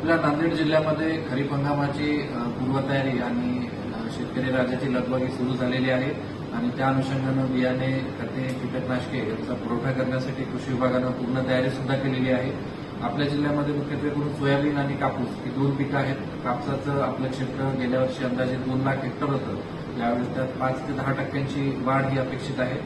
आपल्या नांदेड जिल्ह्यामध्ये खरीप हंगामाची पूर्वतयारी आणि शेतकरी राज्याची लगबगी सुरू झालेली आहे आणि त्या अनुषंगानं बियाणे, खते, कीटकनाशके यांचा पुरवठा करण्यासाठी कृषी विभागानं पूर्ण तयारी सुद्धा केलेली आहे। आपल्या जिल्ह्यामध्ये मुख्यत्वे करून सोयाबीन आणि कापूस ही दोन पिकं आहेत। कापसाचं आपलं क्षेत्र गेल्या वर्षी अंदाजे 2 लाख हेक्टर होतं। यावेळी त्यात 5 ते 10% वाढ ही अपेक्षित आहे।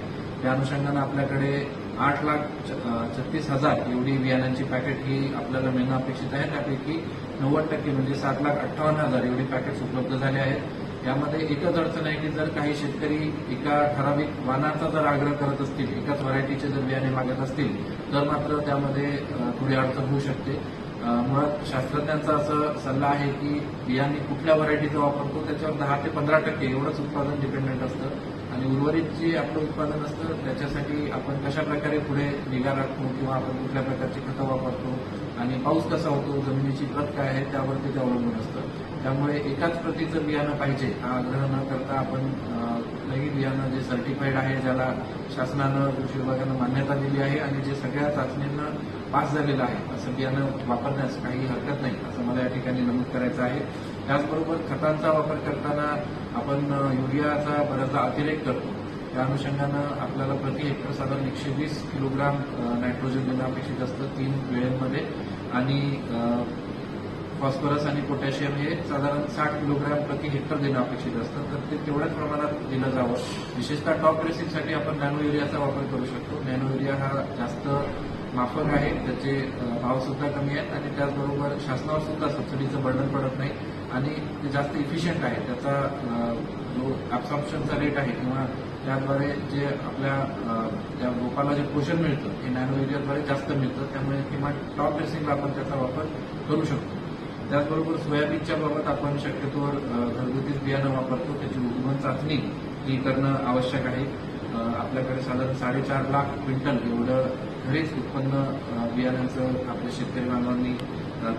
त्या अनुषंगानं आपल्याकडे 8,36,000 एवढी बियाण्यांची पॅकेट ही आपल्याला मिळणं अपेक्षित आहे। त्यापैकी 90% म्हणजे 7,58,000 एवढी पॅकेट्स उपलब्ध झाले आहेत। यामध्ये एकच अडचण आहे की जर काही शेतकरी एका ठराविक वाणाचा जर आग्रह करत असतील, एकाच व्हरायटीचे जर बियाणे मागत असतील तर मात्र त्यामध्ये थोडी अडचण होऊ शकते। मुळात शास्त्रज्ञांचा असं सल्ला आहे की बियाणे कुठल्या व्हरायटीचा वापरतो त्याच्यावर 10 ते 15% एवढंच उत्पादन डिपेंडंट असतं आणि उर्वरित जे आपलं उत्पादन असतं त्याच्यासाठी आपण कशा प्रकारे पुढे निगा राखतो किंवा आपण कुठल्या प्रकारची खतं वापरतो आणि पाऊस कसा होतो, जमिनीची प्रत काय आहे त्यावरती ते अवलंबून असतं। त्यामुळे एकाच प्रतीचं बियाणं पाहिजे हा आग्रह न करता आपण कुठलंही बियाणं जे सर्टिफाईड आहे, ज्याला शासनानं कृषी विभागानं मान्यता दिली आहे आणि जे सगळ्या चाचण्यांना पास झालेलं आहे असं बियाणं वापरण्यास काही हरकत नाही असं मला या ठिकाणी नमूद करायचं आहे। त्याचबरोबर खतांचा वापर करताना आपण युरियाचा बऱ्याचदा अतिरेक करतो। त्या अनुषंगानं आपल्याला प्रति हेक्टर साधारण 120 किलोग्राम नायट्रोजन देणं अपेक्षित असतं 3 वेळेमध्ये आणि फॉस्फरस आणि पोटॅशियम हे साधारण 60 किलोग्राम प्रति हेक्टर देणं अपेक्षित असतं। तर ते तेवढ्याच प्रमाणात दिलं जावं। विशेषतः टॉप ड्रेसिंगसाठी आपण नॅनो युरियाचा वापर करू शकतो। नॅनो युरिया हा जास्त माफक आहे, त्याचे भाव सुद्धा कमी आहेत आणि त्याचबरोबर शासनावर सुद्धा सबसिडीचं बर्डन पडत नाही आणि ते जास्त इफिशियंट आहे। त्याचा जो ॲब्सॉर्प्शनचा रेट आहे किंवा त्याद्वारे जे आपल्या त्या रोपाला जे पोषण मिळतं हे नॅनो युरियाद्वारे जास्त मिळतं। त्यामुळे किमान टॉप ड्रेसिंगला आपण त्याचा वापर करू शकतो। त्याचबरोबर सोयाबीनच्या बाबत आपण शक्यतोवर घरगुतीच बियाणं वापरतो, त्याची उगवण चाचणी ही करणं आवश्यक आहे। आपल्याकडे साधारण 4.5 लाख क्विंटल एवढं घरीच उत्पन्न बियाण्यांचं आपल्या शेतकरी बांधवांनी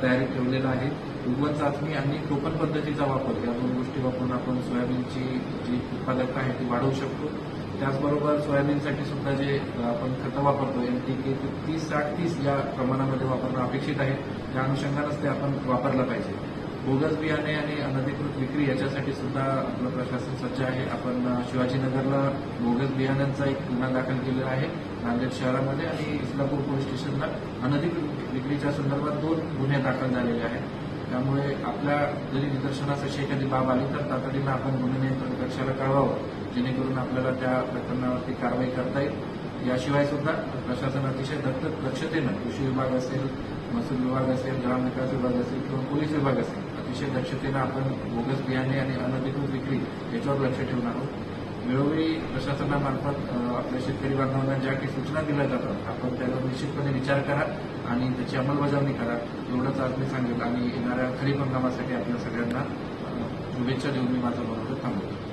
तयारी ठेवलेलं आहे। उगवण चाचणी आणि टोकन पद्धतीचा वापर या दोन गोष्टी वापरून आपण सोयाबीनची जी उत्पादकता आहे ती वाढवू शकतो। त्याचबरोबर सोयाबीनसाठी सुद्धा जे आपण खतं वापरतो NPK 30-60-30 या प्रमाणामध्ये वापरणं अपेक्षित आहे। त्या अनुषंगानंच ते आपण वापरलं पाहिजे। बोगस बियाणे आणि अनधिकृत विक्री याच्यासाठी सुद्धा आपलं प्रशासन सज्ज आहे। आपण शिवाजीनगरला बोगस बियाण्यांचा एक गुन्हा दाखल केलेला आहे नांदेड शहरामध्ये आणि इस्लापूर पोलीस स्टेशनला अनधिकृत विक्रीच्या संदर्भात 2 गुन्हे दाखल झालेले आहेत। त्यामुळे आपल्या जरी निदर्शनास अशी एखादी बाब आली तर तातडीनं आपण गुन्हे नियंत्रण कक्षाला कळवावं, जेणेकरून आपल्याला त्या प्रकरणावरती कारवाई करता येईल। याशिवाय सुद्धा प्रशासन अतिशय दक्षतेनं कृषी विभाग असेल, महसूल विभाग असेल, ग्रामविकास विभाग असेल किंवा पोलीस विभाग असेल, अतिशय दक्षतेनं आपण बोगस बियाणे आणि अनधिकृत विक्री याच्यावर लक्ष ठेवून आहोत। वेळोवेळी प्रशासनामार्फत आपल्या शेतकरी बांधवांना ज्या काही सूचना दिल्या जातात आपण त्यावर निश्चितपणे विचार करा आणि त्याची अंमलबजावणी करा, एवढंच आज मी सांगेल आणि येणाऱ्या खरीप हंगामासाठी आपल्या सगळ्यांना शुभेच्छा देऊन मी माझं मनोगत थांबवतो।